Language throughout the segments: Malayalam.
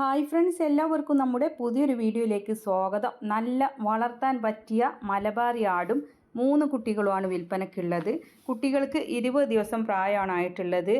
ഹായ് ഫ്രണ്ട്സ്, എല്ലാവർക്കും നമ്മുടെ പുതിയൊരു വീഡിയോയിലേക്ക് സ്വാഗതം. നല്ല വളർത്താൻ പറ്റിയ മലബാറി ആടും 3 കുട്ടികളുമാണ് വിൽപ്പനയ്ക്കുള്ളത്. കുട്ടികൾക്ക് 20 ദിവസം പ്രായമാണായിട്ടുള്ളത്.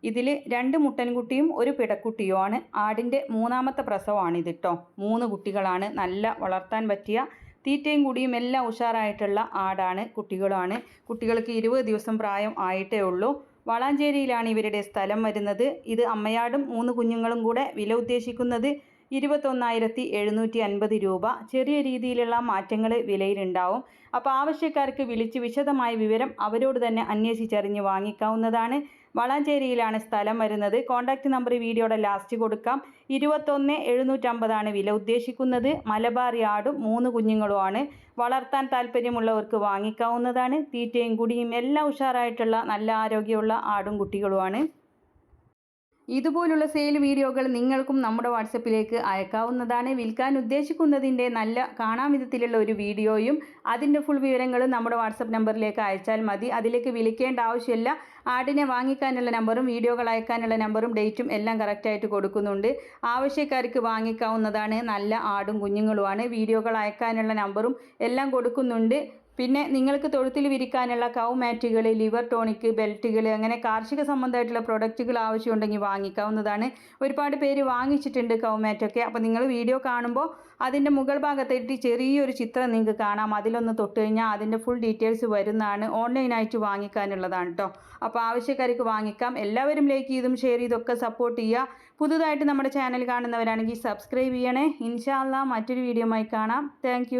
ഇതിൽ 2 മുട്ടൻകുട്ടിയും ഒരു പിടക്കുട്ടിയുമാണ്. ആടിൻ്റെ 3ാമത്തെ പ്രസവമാണിത് കേട്ടോ. 3 കുട്ടികളാണ്. നല്ല വളർത്താൻ പറ്റിയ തീറ്റയും കുടിയും എല്ലാം ഉഷാറായിട്ടുള്ള ആടാണ്, കുട്ടികളാണ്. കുട്ടികൾക്ക് 20 ദിവസം പ്രായം ആയിട്ടേ ഉള്ളൂ. വളാഞ്ചേരിയിലാണ് ഇവരുടെ സ്ഥലം വരുന്നത്. ഇത് അമ്മയാടും 3 കുഞ്ഞുങ്ങളും കൂടെ വില ഉദ്ദേശിക്കുന്നത് 21,750 രൂപ. ചെറിയ രീതിയിലുള്ള മാറ്റങ്ങൾ വിലയിലുണ്ടാവും. അപ്പോൾ ആവശ്യക്കാർക്ക് വിളിച്ച് വിശദമായ വിവരം അവരോട് തന്നെ അന്വേഷിച്ചറിഞ്ഞ് വാങ്ങിക്കാവുന്നതാണ്. വളാഞ്ചേരിയിലാണ് സ്ഥലം വരുന്നത്. കോൺടാക്റ്റ് നമ്പർ വീഡിയോയുടെ ലാസ്റ്റ് കൊടുക്കാം. 21,750 വില ഉദ്ദേശിക്കുന്നത്. മലബാറി ആടും 3 കുഞ്ഞുങ്ങളുമാണ്. വളർത്താൻ താല്പര്യമുള്ളവർക്ക് വാങ്ങിക്കാവുന്നതാണ്. തീറ്റയും കുടിയും എല്ലാം ഉഷാറായിട്ടുള്ള നല്ല ആരോഗ്യമുള്ള ആടും കുട്ടികളുമാണ്. ഇതുപോലുള്ള സെയിൽ വീഡിയോകൾ നിങ്ങൾക്കും നമ്മുടെ വാട്സപ്പിലേക്ക് അയക്കാവുന്നതാണ്. വിൽക്കാൻ ഉദ്ദേശിക്കുന്നതിൻ്റെ നല്ല കാണാൻ വിധത്തിലുള്ള ഒരു വീഡിയോയും അതിൻ്റെ ഫുൾ വിവരങ്ങളും നമ്മുടെ വാട്സപ്പ് നമ്പറിലേക്ക് അയച്ചാൽ മതി. അതിലേക്ക് വിളിക്കേണ്ട ആവശ്യമില്ല. ആടിനെ വാങ്ങിക്കാനുള്ള നമ്പറും വീഡിയോകൾ അയക്കാനുള്ള നമ്പറും ഡേറ്റും എല്ലാം കറക്റ്റായിട്ട് കൊടുക്കുന്നുണ്ട്. ആവശ്യക്കാർക്ക് വാങ്ങിക്കാവുന്നതാണ്. നല്ല ആടും കുഞ്ഞുങ്ങളുമാണ്. വീഡിയോകൾ അയക്കാനുള്ള നമ്പറും എല്ലാം കൊടുക്കുന്നുണ്ട്. പിന്നെ നിങ്ങൾക്ക് തൊഴുത്തിൽ വിരിക്കാനുള്ള കൗ മാറ്റുകൾ, ലിവർ ടോണിക്, ബെൽറ്റുകൾ, അങ്ങനെ കാർഷിക സംബന്ധമായിട്ടുള്ള പ്രൊഡക്റ്റുകൾ ആവശ്യമുണ്ടെങ്കിൽ വാങ്ങിക്കാവുന്നതാണ്. ഒരുപാട് പേര് വാങ്ങിച്ചിട്ടുണ്ട് കൗ മാറ്റൊക്കെ. അപ്പോൾ നിങ്ങൾ വീഡിയോ കാണുമ്പോൾ അതിൻ്റെ മുകൾ ഭാഗത്തായിട്ട് ചെറിയൊരു ചിത്രം നിങ്ങൾക്ക് കാണാം. അതിലൊന്ന് തൊട്ട് കഴിഞ്ഞാൽ അതിൻ്റെ ഫുൾ ഡീറ്റെയിൽസ് വരുന്നതാണ്. ഓൺലൈനായിട്ട് വാങ്ങിക്കാനുള്ളതാണ് കേട്ടോ. അപ്പോൾ ആവശ്യക്കാർക്ക് വാങ്ങിക്കാം. എല്ലാവരും ലൈക്ക് ചെയ്തും ഷെയർ ചെയ്തൊക്കെ സപ്പോർട്ട് ചെയ്യുക. പുതുതായിട്ട് നമ്മുടെ ചാനൽ കാണുന്നവരാണെങ്കിൽ സബ്സ്ക്രൈബ് ചെയ്യണേ. ഇൻഷാ അല്ലാഹ് മറ്റൊരു വീഡിയോയുമായി കാണാം. താങ്ക്